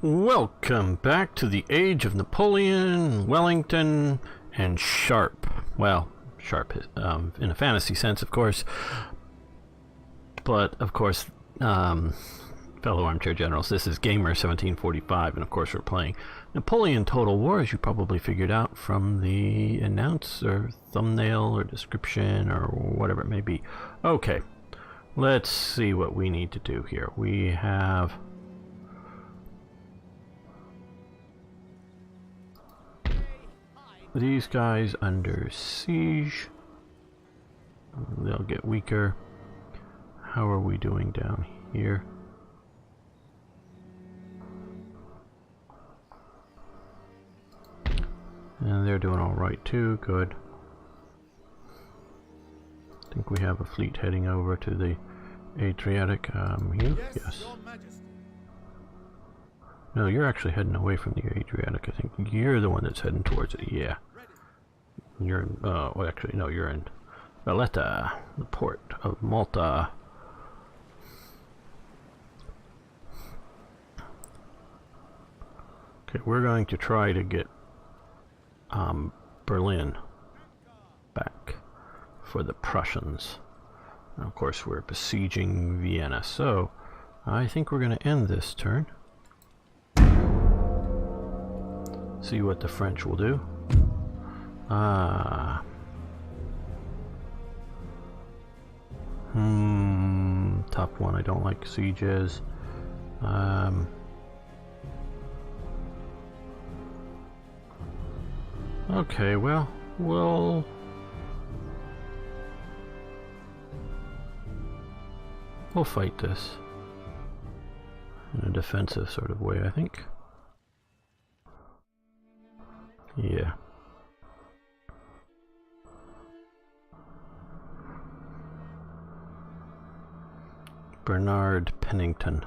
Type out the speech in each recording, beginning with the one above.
Welcome back to the age of Napoleon, Wellington, and Sharp. Well, Sharp in a fantasy sense, of course. But, of course, fellow armchair generals, this is Gamer 1745, and of course we're playing Napoleon Total War, as you probably figured out from the announce or thumbnail or description or whatever it may be. Okay, let's see what we need to do here. We have these guys under siege. They'll get weaker. How are we doing down here? And they're doing all right too. Good. I think we have a fleet heading over to the Adriatic. You? Yes. No, you're actually heading away from the Adriatic. I think you're the one that's heading towards it. Yeah. You're in, well, actually, no, you're in Valletta, the port of Malta. Okay, we're going to try to get Berlin back for the Prussians. And of course, we're besieging Vienna, so I think we're going to end this turn. See what the French will do. Top one. I don't like sieges. Okay, well, we'll fight this in a defensive sort of way, I think. Yeah. Bernard Pennington.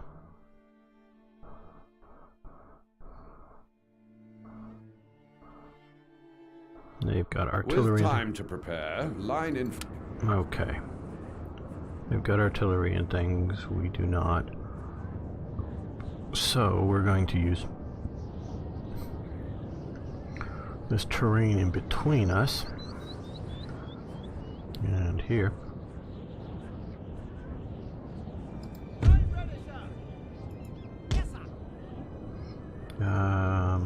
They've got artillery. With time to prepare, line in. Okay. They've got artillery and things. We do not. So we're going to use this terrain in between us and here.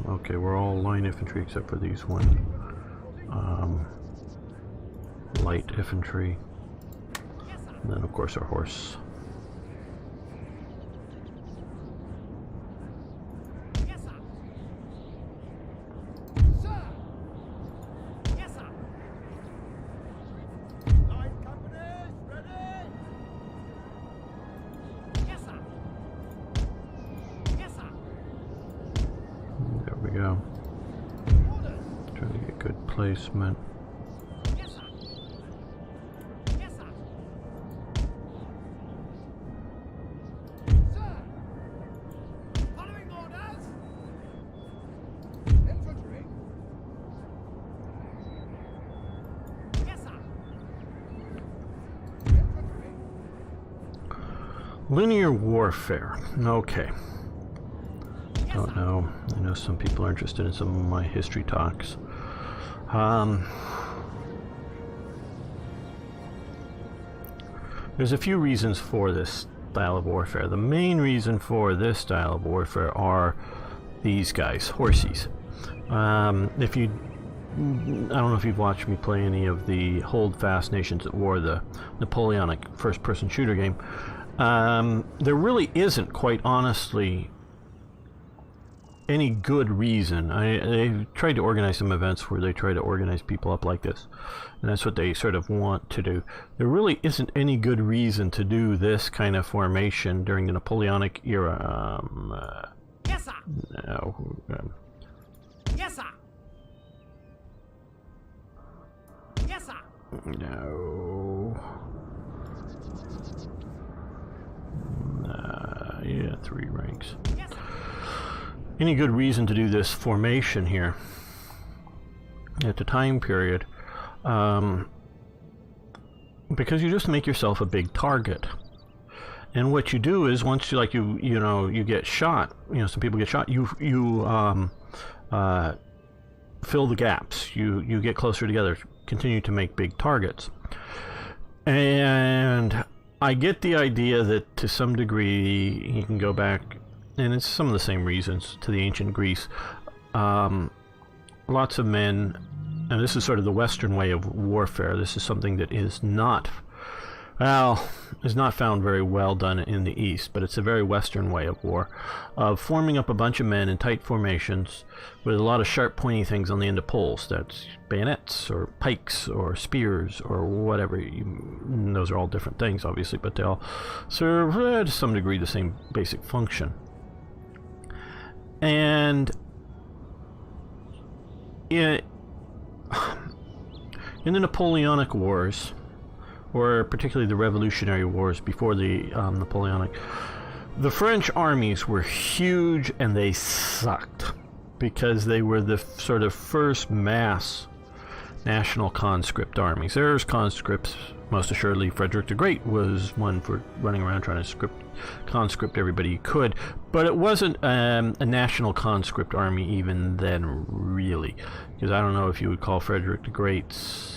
Okay, we're all line infantry except for these one. Light infantry, and then of course our horse. Yes, sir. Sir. Yes, sir. Line companies ready. Yes, sir. Yes, sir. There we go. Orders. Trying to get good placement. Yes, sir. Yes, sir. Sir. Following orders. Infantry. Yes, sir. Infantry. Linear warfare. Okay. Don't know. I know some people are interested in some of my history talks. There's a few reasons for this style of warfare. The main reason for this style of warfare are these guys, horsies. If you, I don't know if you've watched me play any of the Hold Fast Nations at War, the Napoleonic first-person shooter game. There really isn't, quite honestly, any good reason. They tried to organize some events where they try to organize people up like this, and that's what they sort of want to do. There really isn't any good reason to do this kind of formation during the Napoleonic era. Yes, sir. No. Yes, sir. Yes, sir. No. Yeah, 3 ranks. Yes, sir. Any good reason to do this formation here at the time period, because you just make yourself a big target. And what you do is once you get shot, some people get shot, you fill the gaps. You get closer together, continue to make big targets. And I get the idea that to some degree you can go back, and it's some of the same reasons, to the ancient Greece. Lots of men, and this is sort of the Western way of warfare. This is something that is not found very well done in the East, but it's a very Western way of war, of forming up a bunch of men in tight formations with a lot of sharp pointy things on the end of poles. That's bayonets or pikes or spears or whatever. Those are all different things, obviously, but they all serve to some degree the same basic function. And in the Napoleonic Wars, or particularly the Revolutionary Wars before the Napoleonic, the French armies were huge and they sucked because they were the sort of first mass national conscript armies. There's conscripts, most assuredly Frederick the Great was one for running around trying to conscript everybody he could, but it wasn't a national conscript army even then, really, because I don't know if you would call Frederick the Great's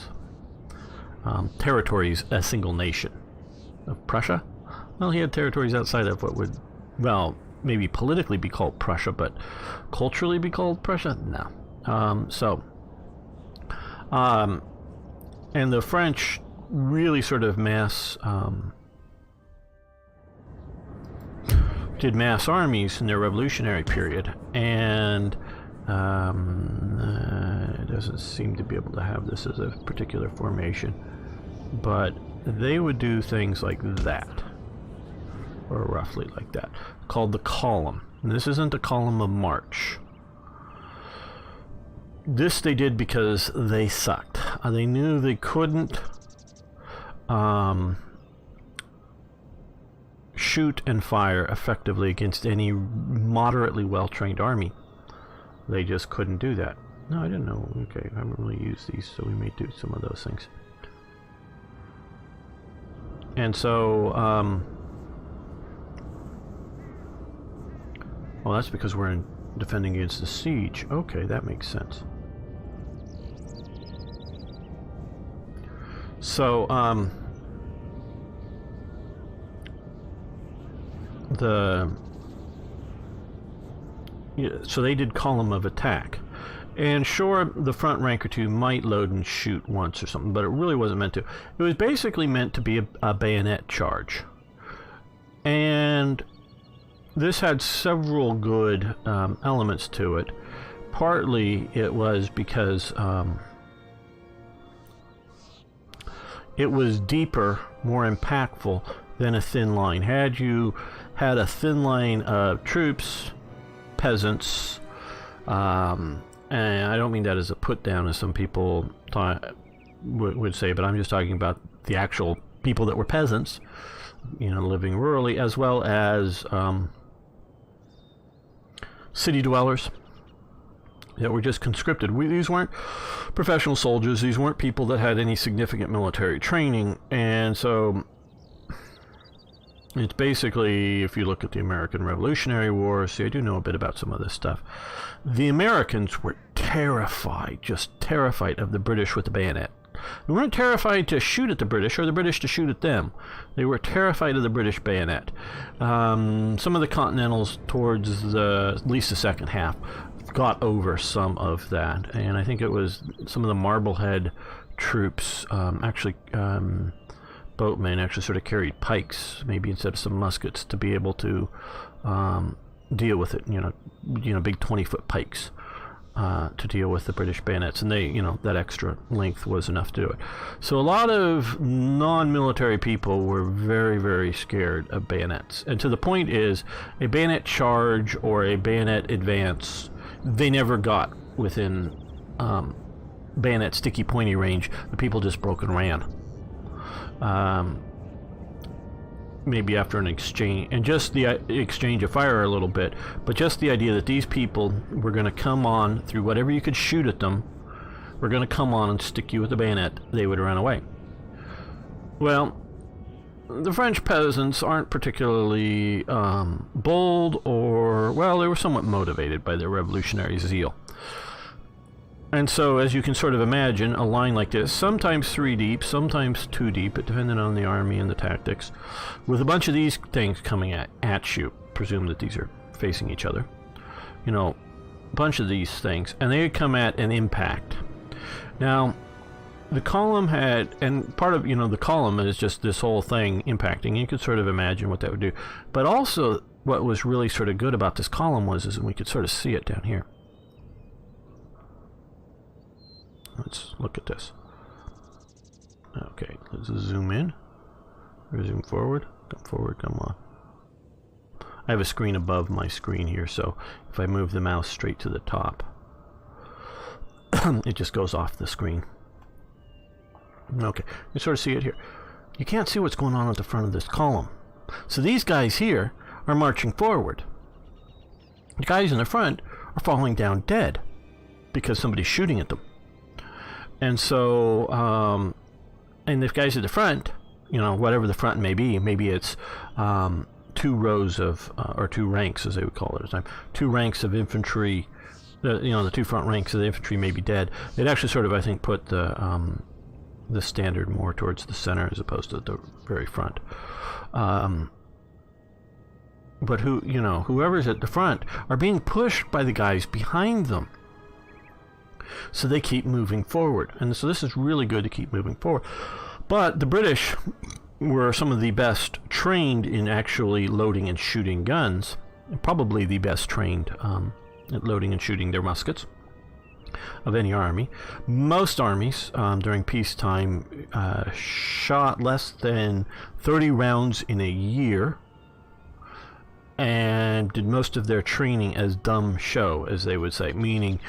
territories a single nation. Of Prussia? Well, he had territories outside of what would, well, maybe politically be called Prussia, but culturally be called Prussia? No. And the French really sort of did mass armies in their revolutionary period, and it doesn't seem to be able to have this as a particular formation, but they would do things like that, or roughly like that, called the column. And this isn't a column of march. This they did because they sucked. They knew they couldn't shoot and fire effectively against any moderately well-trained army. They just couldn't do that. No, I didn't know. Okay, I haven't really used these, so we may do some of those things. And so, well, that's because we're defending against the siege. Okay, that makes sense. So, so they did column of attack. And sure, the front rank or two might load and shoot once or something, but it really wasn't meant to. It was basically meant to be a bayonet charge. And this had several good elements to it. Partly it was because it was deeper, more impactful than a thin line. Had you had a thin line of troops, peasants, and I don't mean that as a put down, as some people would say, but I'm just talking about the actual people that were peasants, living rurally, as well as city dwellers that were just conscripted. These weren't professional soldiers. These weren't people that had any significant military training, and so it's basically, if you look at the American Revolutionary War, see, I do know a bit about some of this stuff. The Americans were terrified, just terrified of the British with the bayonet. They weren't terrified to shoot at the British or the British to shoot at them. They were terrified of the British bayonet. Some of the Continentals towards at least the second half got over some of that, and I think it was some of the Marblehead troops, boatmen actually sort of carried pikes, maybe instead of some muskets, to be able to deal with it. Big 20-foot pikes to deal with the British bayonets, and they, that extra length was enough to do it. So a lot of non-military people were very, very scared of bayonets, and to the point is, a bayonet charge or a bayonet advance, they never got within bayonet sticky pointy range. The people just broke and ran. Maybe after an exchange, and just the exchange of fire a little bit, but just the idea that these people were going to come on through whatever you could shoot at them, were going to come on and stick you with a bayonet, they would run away. Well, the French peasants aren't particularly bold, or, well, they were somewhat motivated by their revolutionary zeal. And so, as you can sort of imagine, a line like this, sometimes 3 deep, sometimes 2 deep, depending on the army and the tactics, with a bunch of these things coming at you. Presume that these are facing each other. You know, a bunch of these things, and they would come at an impact. Now, the column had, and part of, the column is just this whole thing impacting. You could sort of imagine what that would do. But also, what was really sort of good about this column is we could sort of see it down here. Let's look at this. Okay, let's zoom in. Or zoom forward. Come forward, come on. I have a screen above my screen here, so if I move the mouse straight to the top, it just goes off the screen. Okay, you sort of see it here. You can't see what's going on at the front of this column. So these guys here are marching forward. The guys in the front are falling down dead because somebody's shooting at them. And so, and the guys at the front, whatever the front may be, maybe it's 2 rows of, or 2 ranks, as they would call it at the time, 2 ranks of infantry. The 2 front ranks of the infantry may be dead. They'd actually sort of, I think, put the standard more towards the center as opposed to the very front. But whoever's at the front are being pushed by the guys behind them. So they keep moving forward. And so this is really good to keep moving forward. But the British were some of the best trained in actually loading and shooting guns. Probably the best trained at loading and shooting their muskets of any army. Most armies during peacetime shot less than 30 rounds in a year, and did most of their training as dumb show, as they would say, meaning,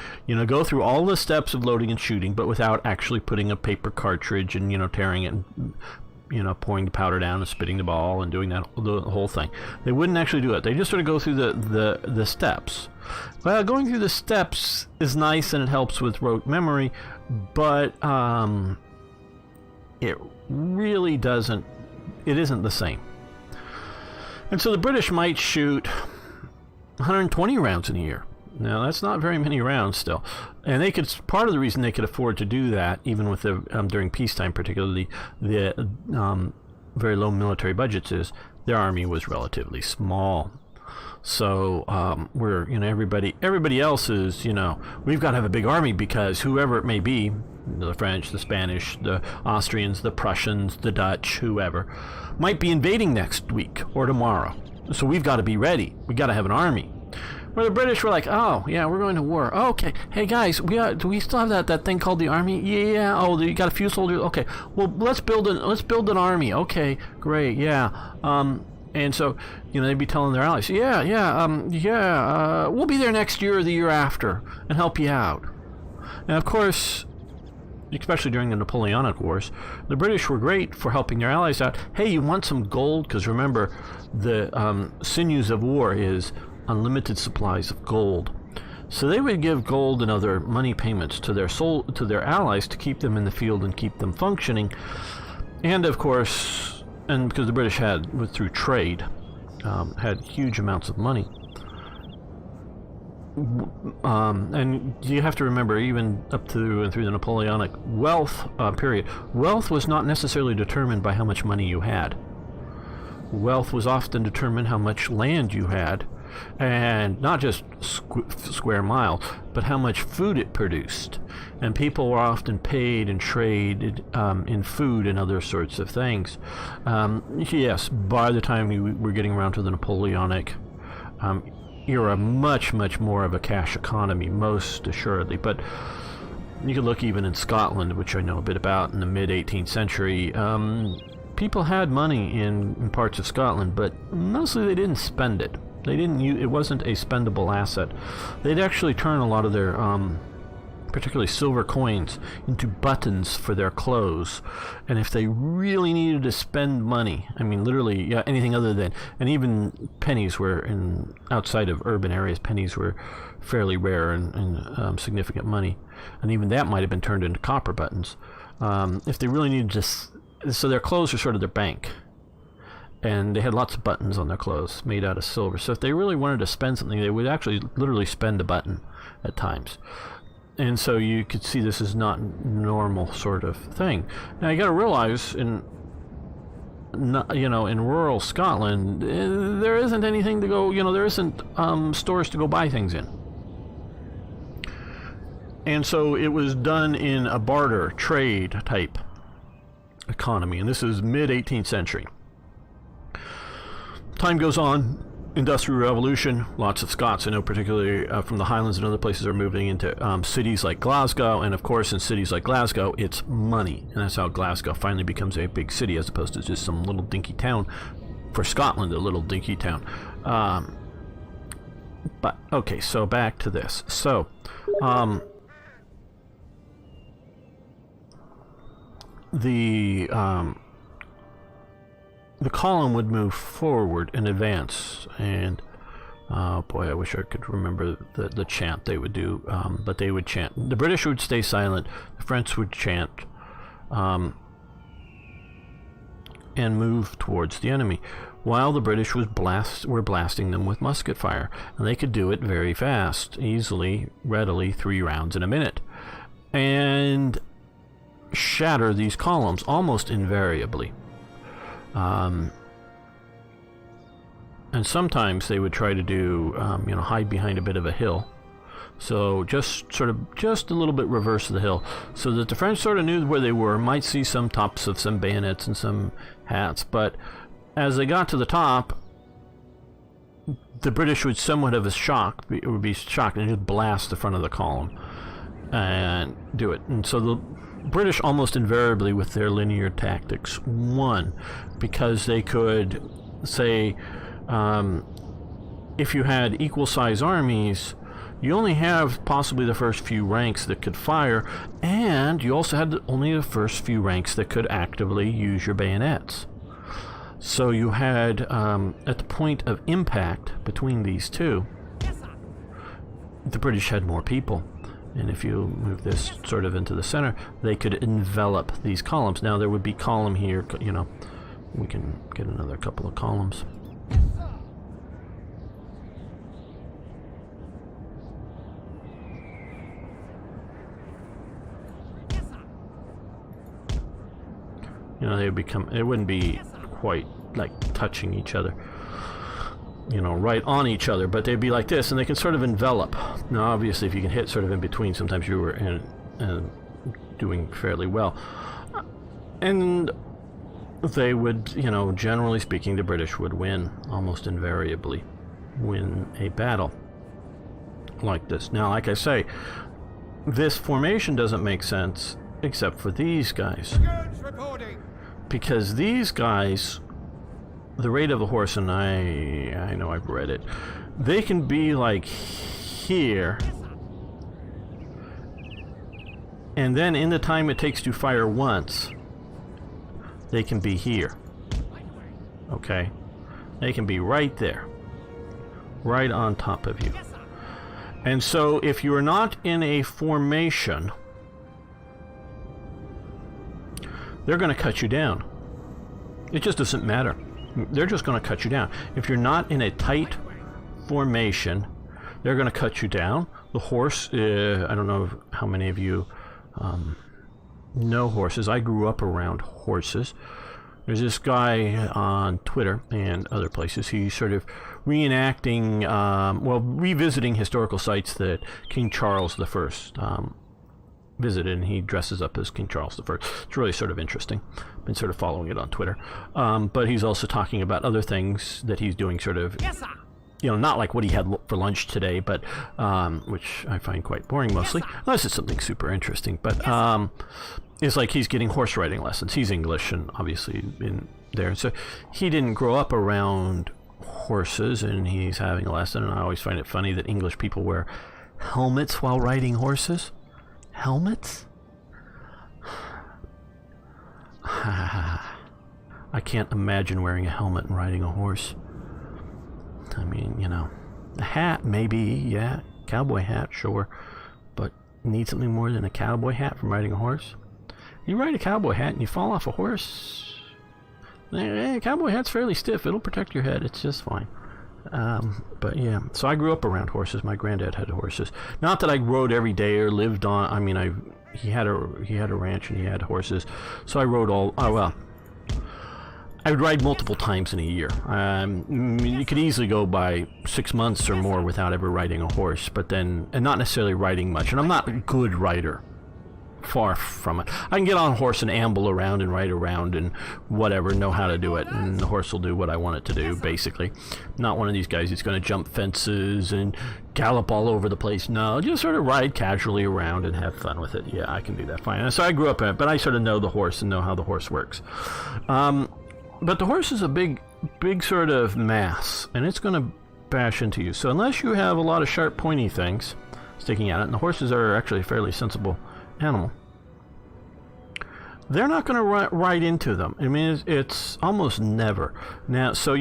go through all the steps of loading and shooting, but without actually putting a paper cartridge and, tearing it and, pouring the powder down and spitting the ball and doing that, the whole thing. They wouldn't actually do it. They just sort of go through the steps. Well, going through the steps is nice and it helps with rote memory, but it really isn't the same. And so the British might shoot 120 rounds in a year. Now, that's not very many rounds still. And part of the reason they could afford to do that, even with during peacetime particularly, the very low military budgets, is their army was relatively small. So everybody else is, we've got to have a big army because whoever it may be, the French, the Spanish, the Austrians, the Prussians, the Dutch, whoever, might be invading next week or tomorrow. So we've got to be ready. We've got to have an army. Where the British were like, oh, yeah, we're going to war. Oh, okay. Hey, guys, do we still have that thing called the army? Yeah. Oh, you got a few soldiers? Okay. Well, let's build an army. Okay, great. Yeah. And so, they'd be telling their allies, we'll be there next year or the year after and help you out. And of course, especially during the Napoleonic Wars, the British were great for helping their allies out. Hey, you want some gold? Because remember, the sinews of war is unlimited supplies of gold. So they would give gold and other money payments to their allies to keep them in the field and keep them functioning. And of course, and because the British through trade, had huge amounts of money. And you have to remember, even up to and through the Napoleonic wealth period, wealth was not necessarily determined by how much money you had. Wealth was often determined how much land you had, and not just square mile, but how much food it produced. And people were often paid and traded in food and other sorts of things. Yes, by the time we were getting around to the Napoleonic era, much more of a cash economy, most assuredly. But you could look even in Scotland, which I know a bit about, in the mid-18th century. People had money in parts of Scotland, but mostly they didn't spend it. It wasn't a spendable asset. They'd actually turn a lot of their, particularly silver coins, into buttons for their clothes. And if they really needed to spend money, I mean, literally, anything other than, and even pennies were outside of urban areas, pennies were fairly rare and significant money. And even that might have been turned into copper buttons. If they really needed to, so their clothes are sort of their bank. and they had lots of buttons on their clothes made out of silver. So if they really wanted to spend something, they would actually literally spend a button at times. And so you could see this is not normal sort of thing. Now you got to realize in rural Scotland, there isn't anything to go, there isn't stores to go buy things in. And so it was done in a barter trade type economy, and this is mid 18th century. Time goes on, Industrial Revolution, lots of Scots, I know particularly from the Highlands and other places, are moving into cities like Glasgow, and of course in cities like Glasgow it's money, and that's how Glasgow finally becomes a big city as opposed to just some little dinky town. For Scotland, a little dinky town. But okay, so back to this. So the column would move forward and advance, and oh boy, I wish I could remember the chant they would do, but they would chant. The British would stay silent, the French would chant, and move towards the enemy, while the British were blasting them with musket fire, and they could do it very fast, easily, readily, 3 rounds in a minute, and shatter these columns almost invariably. And sometimes they would try to do, hide behind a bit of a hill. So just a little bit reverse of the hill, so that the French sort of knew where they were, might see some tops of some bayonets and some hats, but as they got to the top, the British would somewhat of a shock, would be shocked, and just blast the front of the column and do it. And so the British almost invariably, with their linear tactics, won, because they could say, if you had equal size armies, you only have possibly the first few ranks that could fire, and you also had only the first few ranks that could actively use your bayonets. So you had, at the point of impact between these two, the British had more people. And if you move this sort of into the center, they could envelop these columns. Now there would be column here, we can get another couple of columns. They would become, it wouldn't be quite like touching each other, right on each other, but they'd be like this, and they can sort of envelop. Now obviously if you can hit sort of in between, sometimes you were doing fairly well. And they would, generally speaking, the British would win, almost invariably win a battle like this. Now, like I say, this formation doesn't make sense except for these guys, because these guys, the rate of the horse, and I know I've read it, they can be like here, and then in the time it takes to fire once, they can be here. Okay? They can be right there, right on top of you. And so if you're not in a formation, they're going to cut you down. It just doesn't matter. They're just going to cut you down. If you're not in a tight formation, they're going to cut you down. The horse, I don't know how many of you know horses. I grew up around horses. There's this guy on Twitter and other places. He's sort of reenacting, revisiting historical sites that King Charles I visited, and he dresses up as King Charles I. It's really sort of interesting. Been sort of following it on Twitter. But he's also talking about other things that he's doing, sort of, not like what he had for lunch today, but which I find quite boring mostly, unless it's something super interesting. But it's like he's getting horse riding lessons. He's English, and obviously in there, so he didn't grow up around horses, and he's having a lesson. And I always find it funny that English people wear helmets while riding horses. Helmets? I can't imagine wearing a helmet and riding a horse. I mean, a hat, maybe, yeah, cowboy hat, sure, but need something more than a cowboy hat from riding a horse? You ride a cowboy hat and you fall off a horse, Cowboy hat's fairly stiff. It'll protect your head. It's just fine. But yeah, so I grew up around horses. My granddad had horses. Not that I rode every day or lived on. I mean, he had a ranch and he had horses, so I rode all. Oh well, I would ride multiple times in a year. You could easily go by 6 months or more without ever riding a horse, but then, and not necessarily riding much. And I'm not a good rider. Far from it. I can get on a horse and amble around and ride around and whatever, know how to do it, and the horse will do what I want it to do, basically. Not one of these guys who's going to jump fences and gallop all over the place. No, just sort of ride casually around and have fun with it. Yeah, I can do that fine. And so I grew up in it, but I sort of know the horse and know how the horse works. But the horse is a big sort of mass, and it's going to bash into you. So unless you have a lot of sharp, pointy things sticking out, and the horses are actually a fairly sensible animal, they're not going to ride into them. I mean, it's almost never. Now, so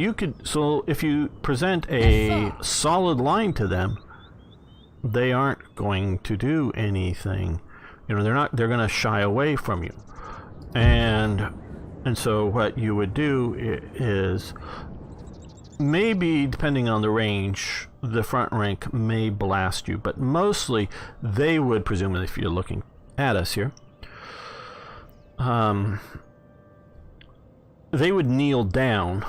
if you present a solid line to them, they aren't going to do anything. You know, they're going to shy away from you. And so what you would do is, maybe depending on the range, the front rank may blast you, but mostly they would, presumably, if you're looking at us here, they would kneel down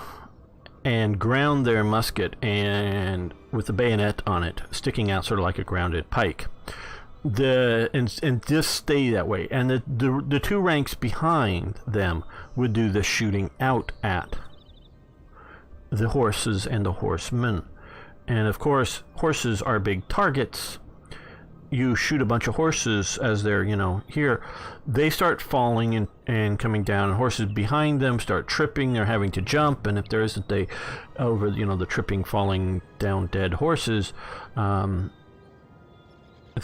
and ground their musket, and with the bayonet on it sticking out sort of like a grounded pike, and just stay that way, and the two ranks behind them would do the shooting out at the horses and the horsemen. And of course, horses are big targets. You shoot a bunch of horses as they're, here, they start falling and coming down, and horses behind them start tripping. They're having to jump, and if there isn't the tripping, falling down dead horses,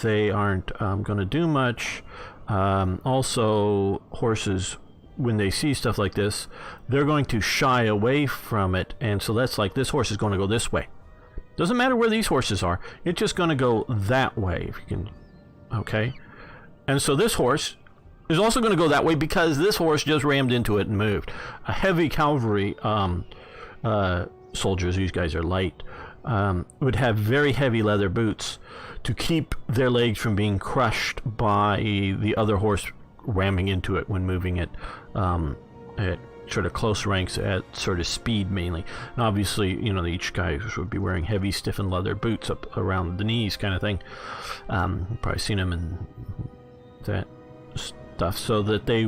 they aren't going to do much. Also, horses, when they see stuff like this, they're going to shy away from it, and so that's like, this horse is going to go this way. Doesn't matter where these horses are, it's just going to go that way, if you can, okay? And so this horse is also going to go that way because this horse just rammed into it and moved. A heavy cavalry soldiers, these guys are light, would have very heavy leather boots to keep their legs from being crushed by the other horse ramming into it when moving it at sort of close ranks at sort of speed mainly. And obviously, each guy would be wearing heavy, stiffened leather boots up around the knees kind of thing. You've probably seen them in that stuff, so that they,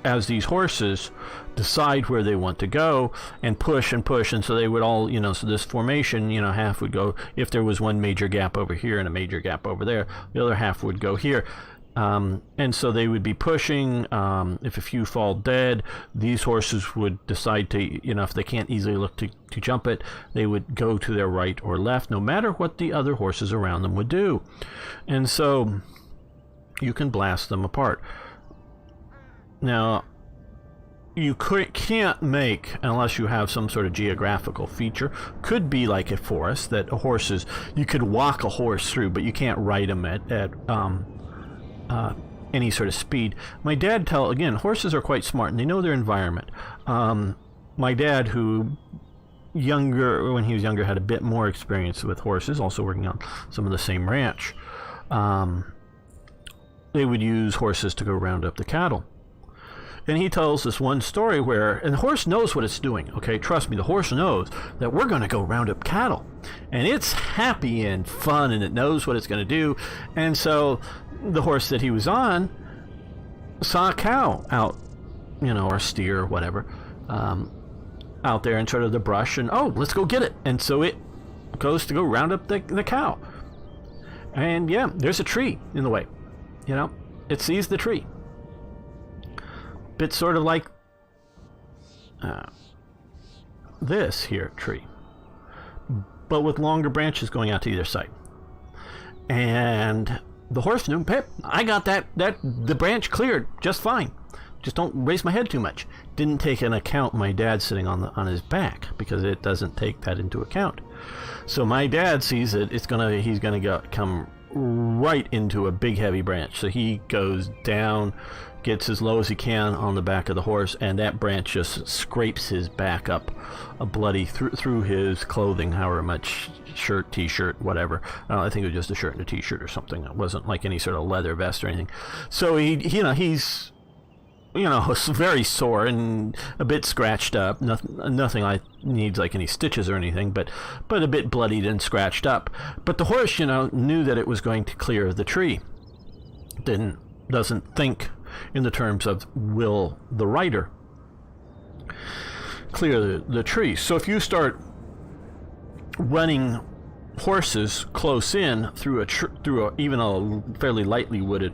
as these horses decide where they want to go and push, and so they would all, so this formation, half would go, if there was one major gap over here and a major gap over there, the other half would go here. And so they would be pushing. If a few fall dead, these horses would decide to, if they can't easily look to jump it, they would go to their right or left, no matter what the other horses around them would do. And so you can blast them apart. Now, you can't make, unless you have some sort of geographical feature, could be like a forest, that you could walk a horse through, but you can't ride them at any sort of speed. My dad again, horses are quite smart and they know their environment. My dad, when he was younger, had a bit more experience with horses, also working on some of the same ranch. They would use horses to go round up the cattle. And he tells this one story and the horse knows what it's doing, okay? Trust me, the horse knows that we're going to go round up cattle. And it's happy and fun, and it knows what it's going to do. And so the horse that he was on saw a cow out, or a steer or whatever, out there in sort of the brush, and, let's go get it. And so it goes to go round up the cow. And yeah, there's a tree in the way, it sees the tree. Bit sort of like this here tree, but with longer branches going out to either side. And the horse knew, Pip, I got the branch cleared just fine. Just don't raise my head too much. Didn't take into account my dad sitting on his back, because it doesn't take that into account. So my dad sees it. He's gonna come right into a big heavy branch. So he goes down, gets as low as he can on the back of the horse, and that branch just scrapes his back up, bloody through his clothing, however much, shirt, t-shirt, whatever. I think it was just a shirt and a t-shirt or something. It wasn't like any sort of leather vest or anything. So he's very sore and a bit scratched up. Nothing like needs like any stitches or anything, but a bit bloodied and scratched up. But the horse, knew that it was going to clear the tree. Doesn't think in the terms of will the rider clear the tree. So if you start running horses close in through even a fairly lightly wooded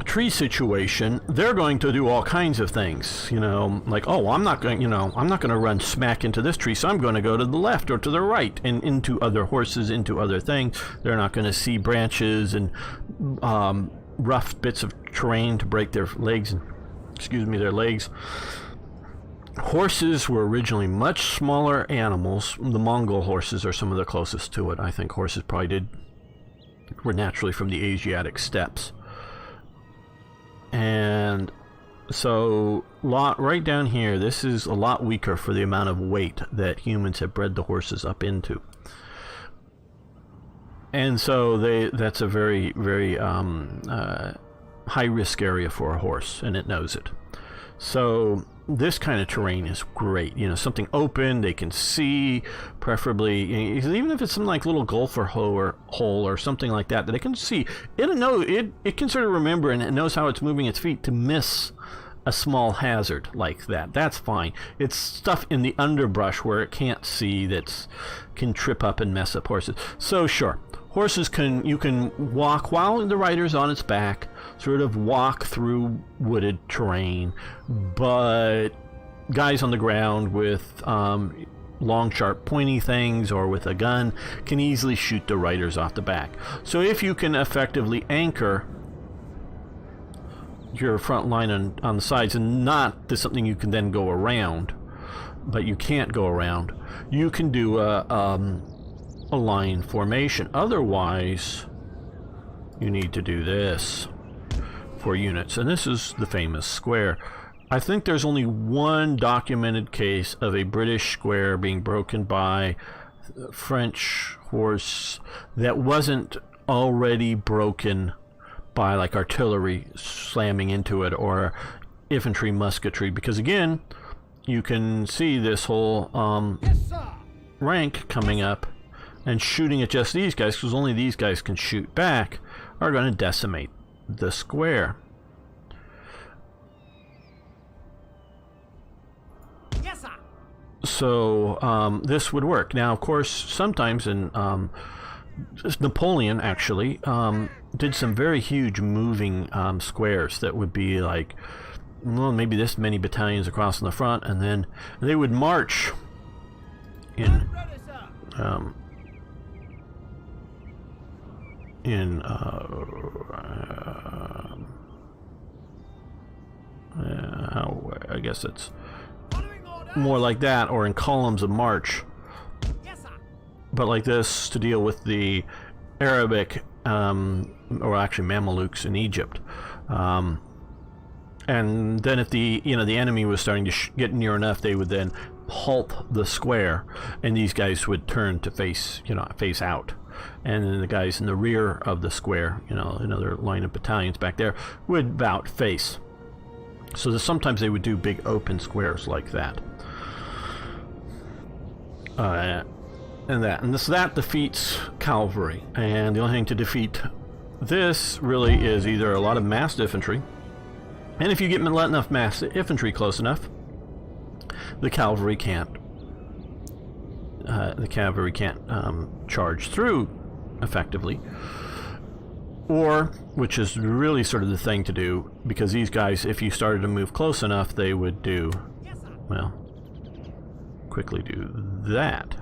tree situation, they're going to do all kinds of things, like, oh, I'm not going to run smack into this tree, so I'm going to go to the left or to the right and into other horses, into other things. They're not going to see branches and rough bits of terrain to break their legs. Horses were originally much smaller animals. The Mongol horses are some of the closest to it. I think horses probably were naturally from the Asiatic steppes. And so right down here, this is a lot weaker for the amount of weight that humans have bred the horses up into. And so that's a very, very high risk area for a horse, and it knows it. So this kind of terrain is great. Something open, they can see, preferably, even if it's some like little gulf or hole or something like that they can see. It can sort of remember, and it knows how it's moving its feet to miss a small hazard like that. That's fine. It's stuff in the underbrush where it can't see that can trip up and mess up horses. So sure, horses you can walk while the rider's on its back, sort of walk through wooded terrain, but guys on the ground with long, sharp, pointy things or with a gun can easily shoot the riders off the back. So if you can effectively anchor your front line on the sides, and not there's something you can then go around, but you can't go around, you can do a line formation. Otherwise, you need to do this for units, and this is the famous square. I think there's only one documented case of a British square being broken by a French horse that wasn't already broken by like artillery slamming into it or infantry musketry, because again, you can see this whole rank coming up and shooting at just these guys, because only these guys can shoot back, are going to decimate the square. Yes, sir. So this would work. Now, of course, sometimes Napoleon actually did some very huge moving squares that would be like, well, maybe this many battalions across in the front, and then they would march in I guess it's more like that, or in columns of march, Yes, sir. but like this to deal with the Arabic or actually Mamelukes in Egypt. And then if the enemy was starting to get near enough, they would then halt the square, and these guys would turn to face out, and then the guys in the rear of the square, another line of battalions back there, would about face. So sometimes they would do big open squares like that. And that defeats cavalry, and the only thing to defeat this really is either a lot of massed infantry, and if you get enough massed infantry close enough, the cavalry can't charge through effectively, or, which is really sort of the thing to do, because these guys, if you started to move close enough, they would do, Yes, sir. well, quickly do that.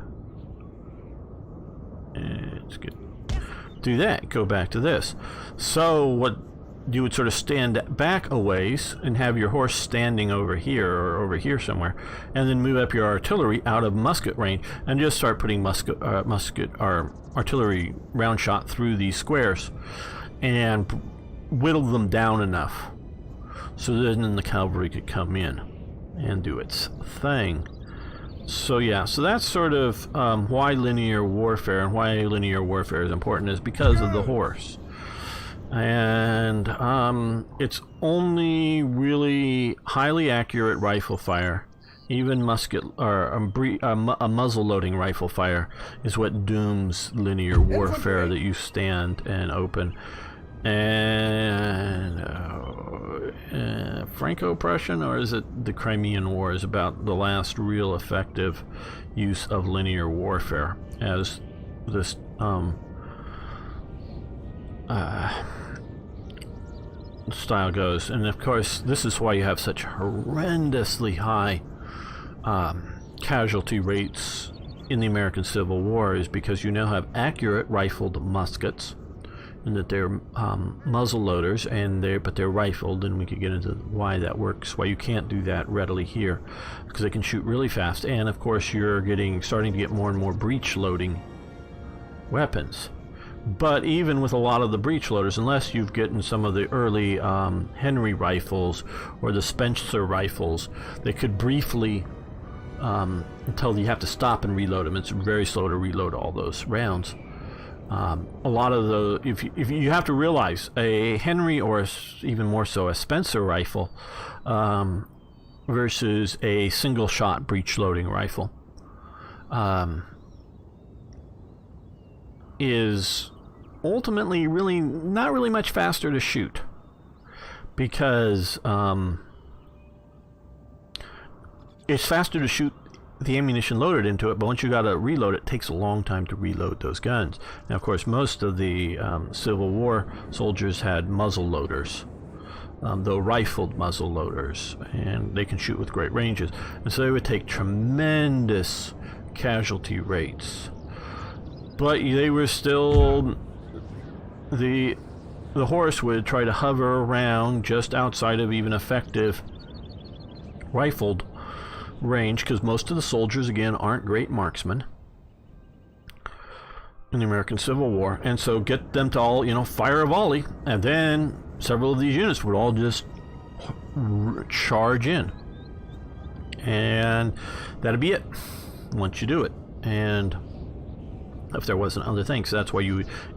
It's good. Do that. Go back to this. So what you would sort of stand back a ways and have your horse standing over here or over here somewhere, and then move up your artillery out of musket range and just start putting musket or artillery round shot through these squares and whittle them down enough so then the cavalry could come in and do its thing. So yeah, so that's sort of why linear warfare and why linear warfare is important, is because of the horse. And it's only really highly accurate rifle fire, even musket or a muzzle loading rifle fire, is what dooms linear warfare, that you stand and open. And Franco-Prussian, or is it the Crimean War, is about the last real effective use of linear warfare as this style goes. And of course, this is why you have such horrendously high casualty rates in the American Civil War, is because you now have accurate rifled muskets, and that they're muzzle loaders, and they're rifled, and we could get into why that works, why you can't do that readily here, because they can shoot really fast. And of course, you're starting to get more and more breech loading weapons. But even with a lot of the breech loaders, unless you've gotten some of the early Henry rifles or the Spencer rifles, they could briefly, until you have to stop and reload them. It's very slow to reload all those rounds. A lot of the, if you have to realize, a Henry, or even more so a Spencer rifle, versus a single shot breech loading rifle, is ultimately really not really much faster to shoot, because it's faster to shoot the ammunition loaded into it, but once you got to reload, it takes a long time to reload those guns. Now, of course, most of the Civil War soldiers had muzzle loaders, though rifled muzzle loaders, and they can shoot with great ranges, and so they would take tremendous casualty rates. But they were still, the horse would try to hover around just outside of even effective rifled range, because most of the soldiers, again, aren't great marksmen in the American Civil War, and so get them to all, fire a volley, and then several of these units would all just charge in, and that'd be it once you do it. And if there wasn't other things, that's why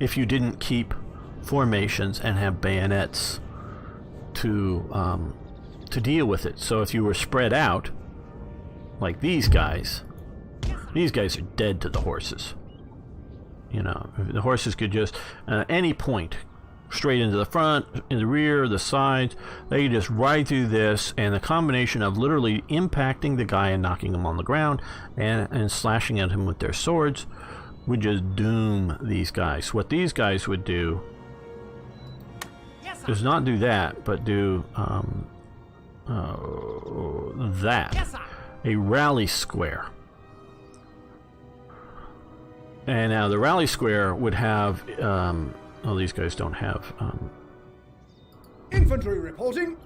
if you didn't keep formations and have bayonets to deal with it. So if you were spread out like these guys are dead to the horses. The horses could just at any point, straight into the front, in the rear, the sides, they could just ride through this, and the combination of literally impacting the guy and knocking him on the ground and slashing at him with their swords would just doom these guys. What these guys would do is not do that, but do that. A rally square. And now the rally square would have, these guys don't have. Infantry reporting.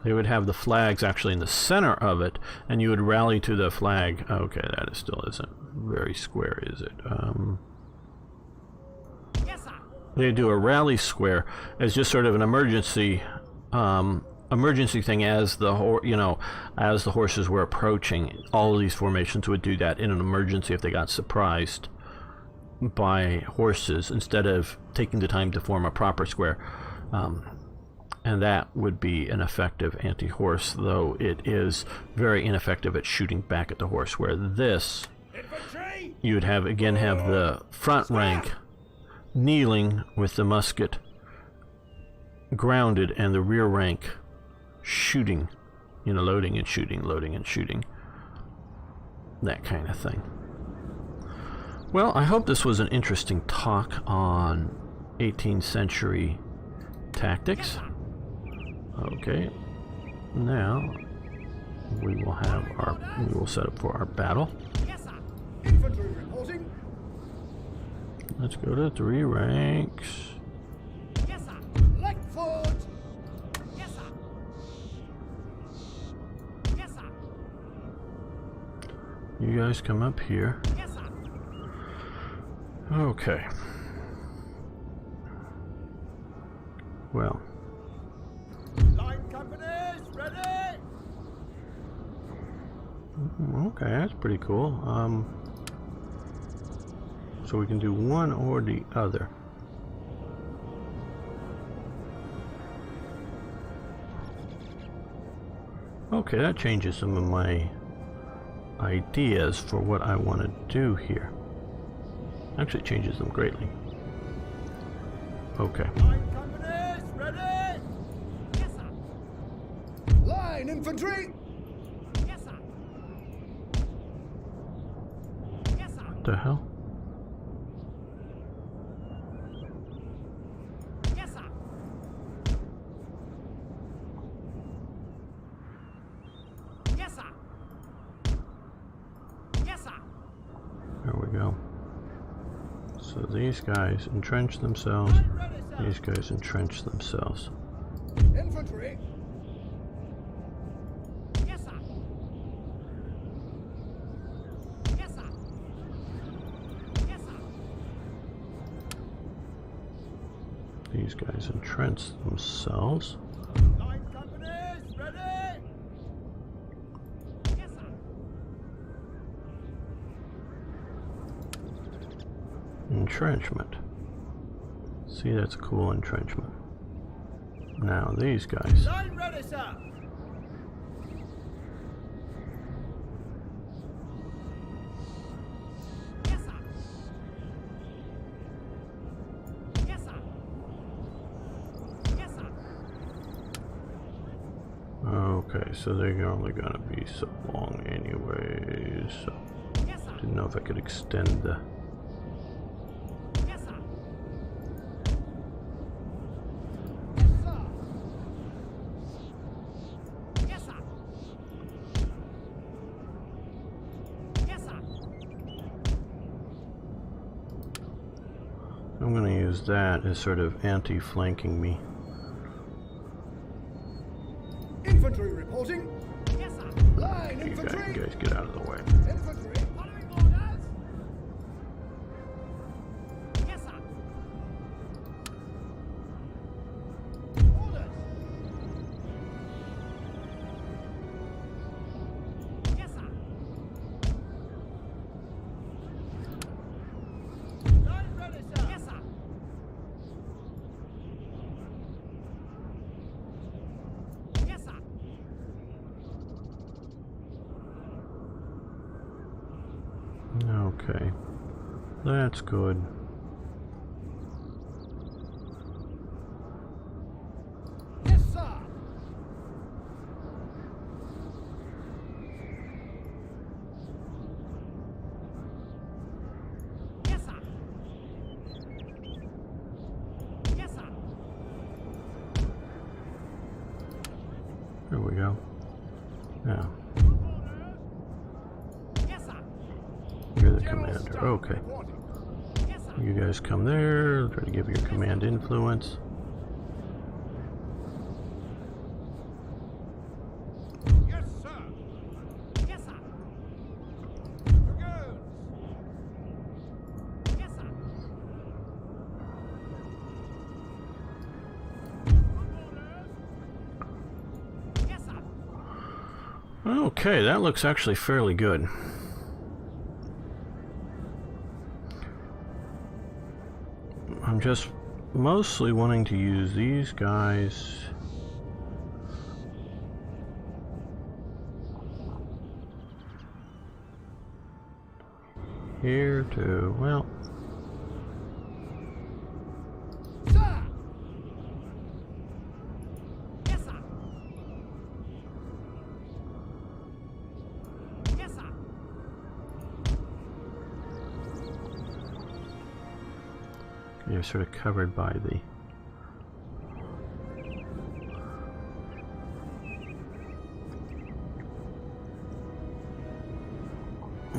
They would have the flags actually in the center of it, and you would rally to the flag. Okay, that still isn't very square, is it? They do a rally square as just sort of an emergency thing, as as the horses were approaching. All of these formations would do that in an emergency if they got surprised by horses, instead of taking the time to form a proper square. And that would be an effective anti-horse, though it is very ineffective at shooting back at the horse, where this, you would have the front rank kneeling with the musket grounded, and the rear rank shooting, loading and shooting, that kind of thing. Well, I hope this was an interesting talk on 18th century tactics. Okay, now we will set up for our battle. Infantry reporting. Let's go to 3 ranks. Yes, sir. Left foot. Yes, sir. Yes, sir. You guys come up here. Yes, sir. Okay. Well, Line companies, ready? okay, that's pretty cool. So we can do one or the other. Okay, that changes some of my ideas for what I want to do here. Actually, changes them greatly. Okay. Line companies, ready? Yes, sir. Line infantry. Yes, sir. Yes, sir. What the hell? Yes, sir. Yes, sir. Yes, sir. There we go. So these guys entrench themselves. Line ready, sir. These guys entrench themselves. Infantry. Yes, sir. Yes, sir. Yes, sir. These guys entrench themselves. Line companies, ready? Yes, sir. Entrenchment. See, that's a cool entrenchment. Now these guys. Line ready, sir. Yes, sir. Yes, sir. Yes, sir. Okay, so they're only gonna be so long anyways. So Yes, sir. didn't know if I could extend the. Yes, sir. Yes, sir. Yes, sir. Yes, sir. I'm gonna use that as sort of anti-flanking me. Infantry reporting. Yes, sir. Line You infantry. guys get out of the way. Infantry. Following orders. Yes, sir. Orders. Yes, sir. Line ready, sir. Yes, sir. Yes, sir. Okay, that's good. Yes, sir. Yes, sir. Yes, sir. There we go. Now, Yes, sir. you're the commander. Okay. Reporting. Yes, sir. You guys come there, try to give your command influence. Yes, sir. Yes, sir. Dragoons. Yes, sir. Yes, sir. Okay, that looks actually fairly good. I'm just mostly wanting to use these guys. Here to, well, Sir. Yes, sir. Yes, sir. you're sort of covered by the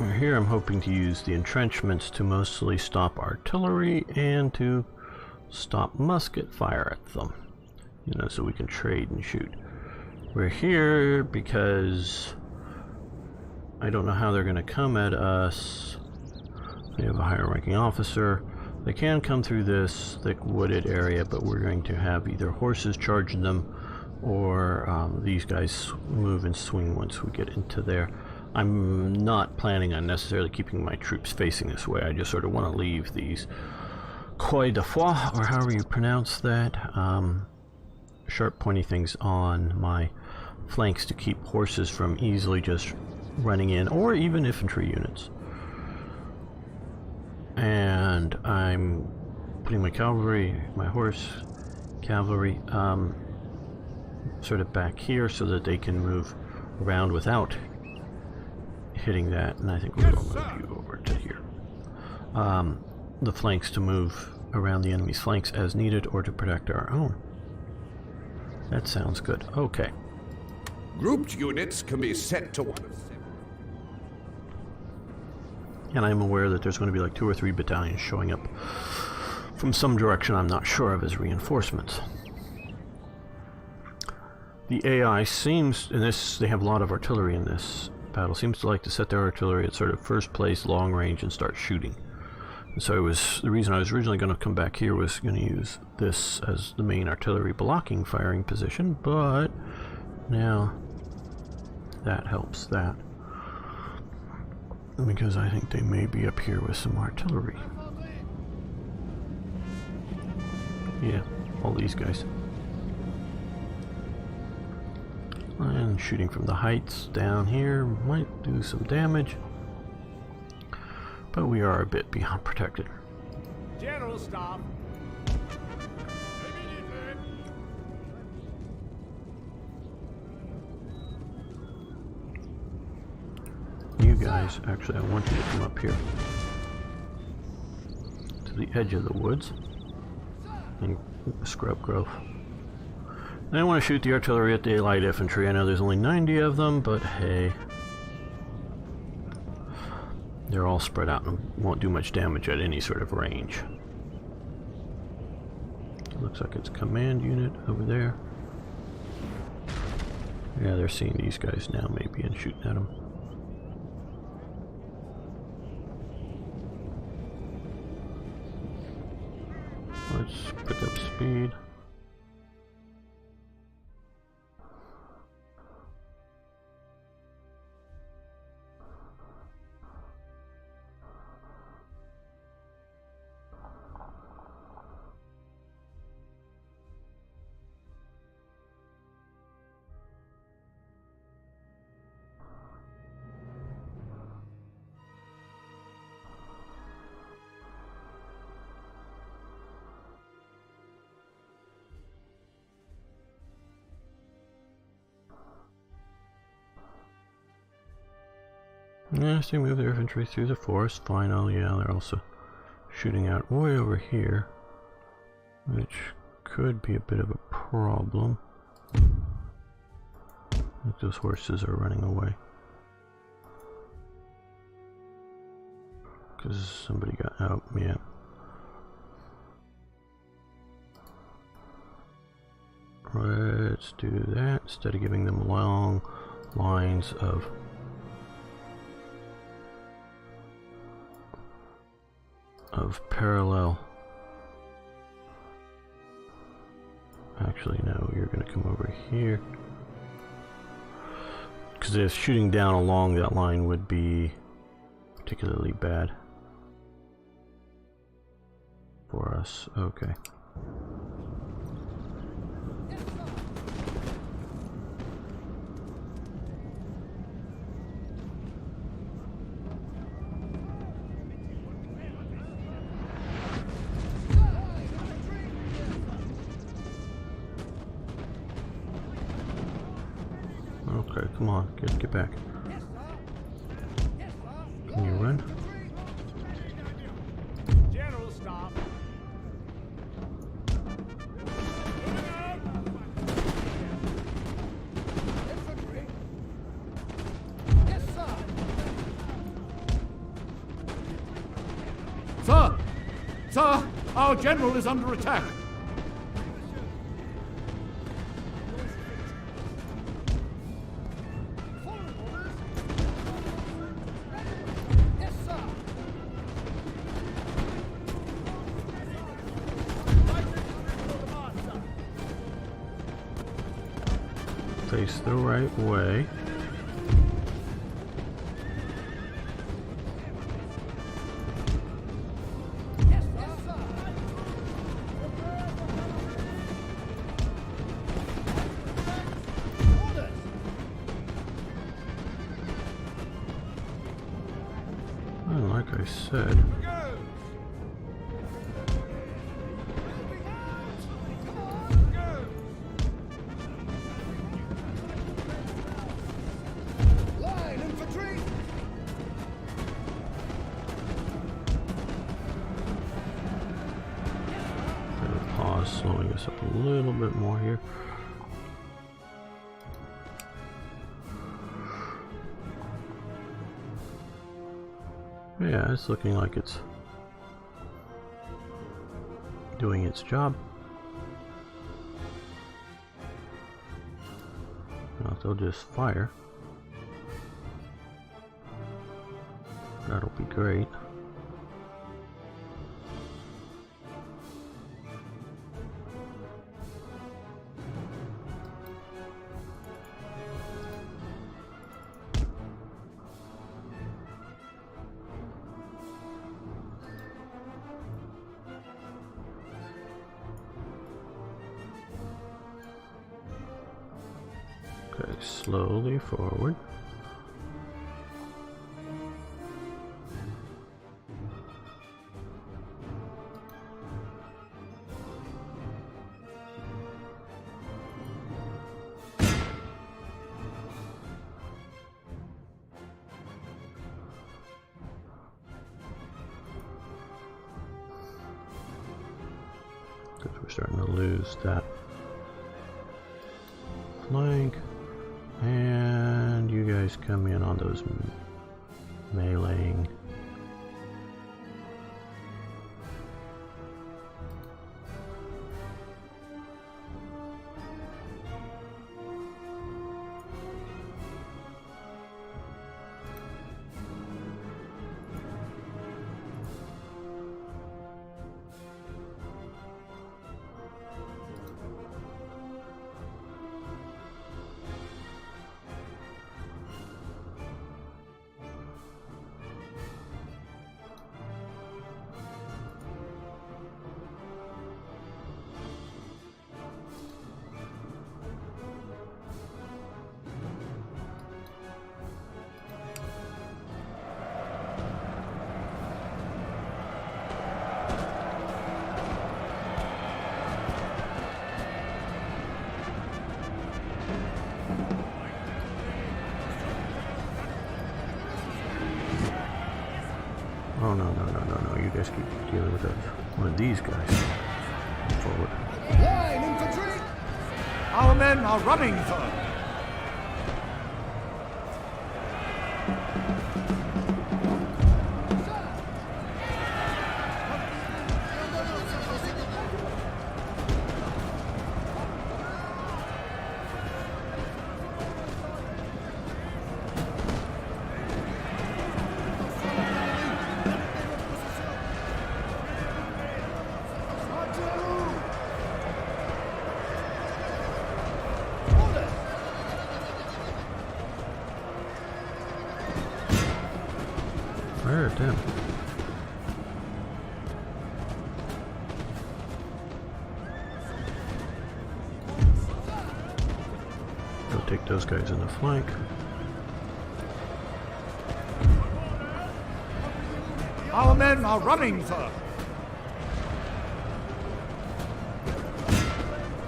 Here I'm hoping to use the entrenchments to mostly stop artillery and to stop musket fire at them. You know, so we can trade and shoot. We're here because I don't know how they're going to come at us. They have a higher ranking officer. They can come through this thick wooded area, but we're going to have either horses charging them or these guys move and swing once we get into there. I'm not planning on necessarily keeping my troops facing this way. I just sort of want to leave these Croix de Foix, or however you pronounce that, sharp pointy things on my flanks to keep horses from easily just running in, or even infantry units. And I'm putting my cavalry, my horse cavalry, sort of back here so that they can move around without hitting that, and I think we'll move you over to here. The flanks to move around the enemy's flanks as needed, or to protect our own. That sounds good. Okay. Grouped units can be set to one of seven. And I'm aware that there's going to be like 2 or 3 battalions showing up from some direction I'm not sure of as reinforcements. The AI seems, in this, they have a lot of artillery in this battle, seems to like to set their artillery at sort of first place, long range, and start shooting. And so the reason I was originally going to come back here was going to use this as the main artillery blocking firing position, but now that helps that, because I think they may be up here with some artillery. Yeah, all these guys. And shooting from the heights down here might do some damage, but we are a bit beyond protected. General Staff. You guys, actually, I want you to come up here to the edge of the woods and scrub growth. And I want to shoot the artillery at the light infantry. I know there's only 90 of them, but hey, they're all spread out and won't do much damage at any sort of range. It looks like it's a command unit over there. Yeah, they're seeing these guys now maybe and shooting at them. Let's pick up speed. Yes, they move their infantry through the forest. Fine. Oh yeah, they're also shooting out way over here, which could be a bit of a problem. Like those horses are running away because somebody got out. Yeah. Let's do that instead of giving them long lines of parallel. Actually, no, you're going to come over here, because if shooting down along that line would be particularly bad for us. Okay. Okay, come on, get back. Can you run? General Staff. Infantry. Yes, sir. Sir! Sir! Our general is under attack! Face the right way. And like I said, slowing us up a little bit more here. Yeah, it's looking like it's doing its job. Now they'll just fire. That'll be great. Okay, slowly forward. Because we're starting to lose that flank. And you guys come in on those meleeing. Oh no, no, no, no, no, you guys keep dealing with one of these guys. Forward. Line infantry! Our men are running, sir! Fire at them. Go take those guys in the flank. Our men are running, sir!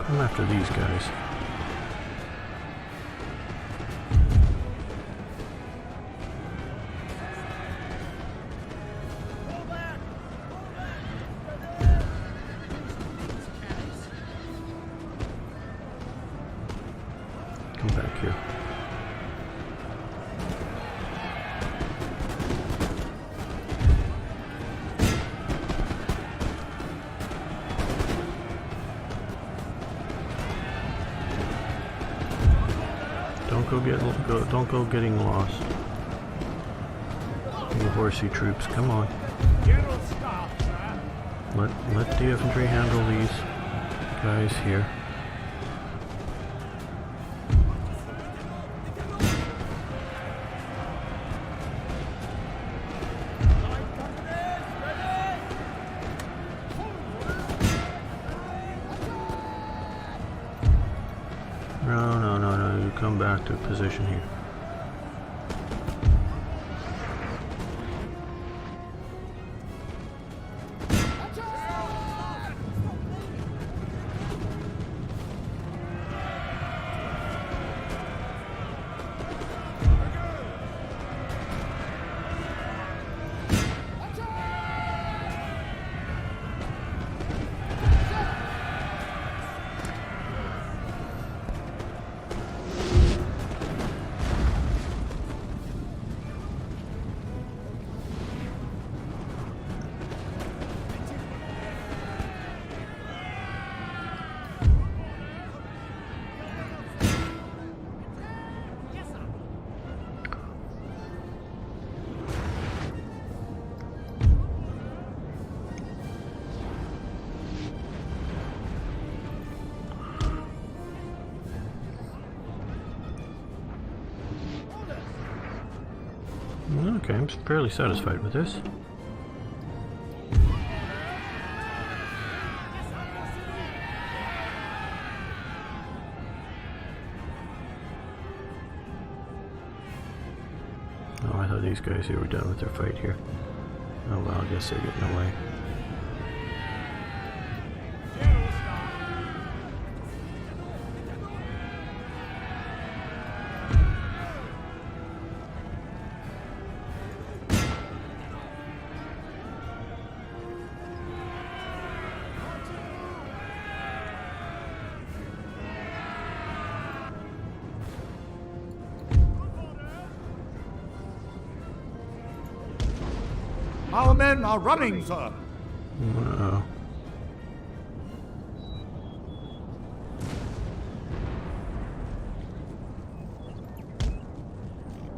Come after these guys. Come back here. don't go getting lost. You horsey troops, come on. Let the infantry handle these guys here. No, you come back to position here. Okay, I'm fairly satisfied with this. Oh, I thought these guys here were done with their fight here. Oh well, I guess they're getting away. Our men are running, sir. Uh-oh.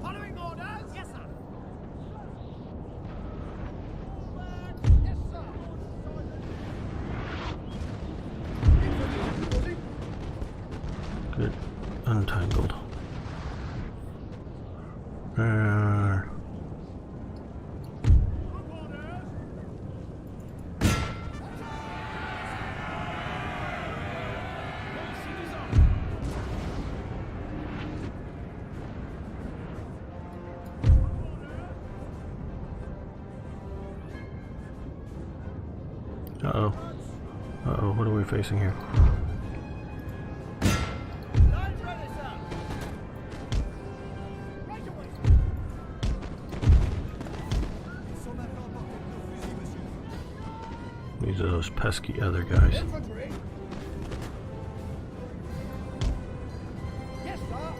Following orders? Yes, sir. Yes, sir. Good. Untangled. Uh-oh. Uh-oh, what are we facing here? These are those pesky other guys. Yes, sir.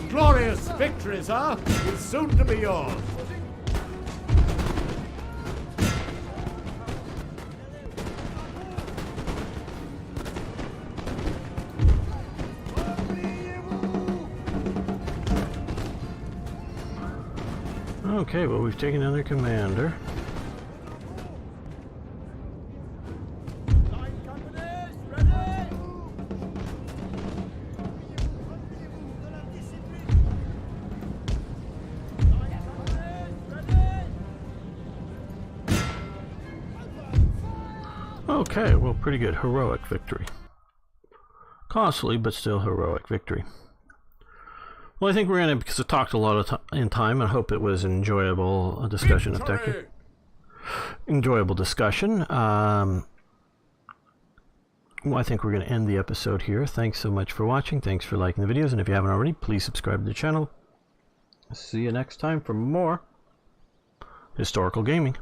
Glorious victory, sir, is soon to be yours. Okay, well, we've taken down their commander. Okay, well, pretty good. Heroic victory. Costly, but still heroic victory. Well, I think we're in it because I talked a lot of in time. I hope it was enjoyable discussion of tech. Enjoyable discussion. well, I think we're going to end the episode here. Thanks so much for watching. Thanks for liking the videos. And if you haven't already, please subscribe to the channel. See you next time for more historical gaming.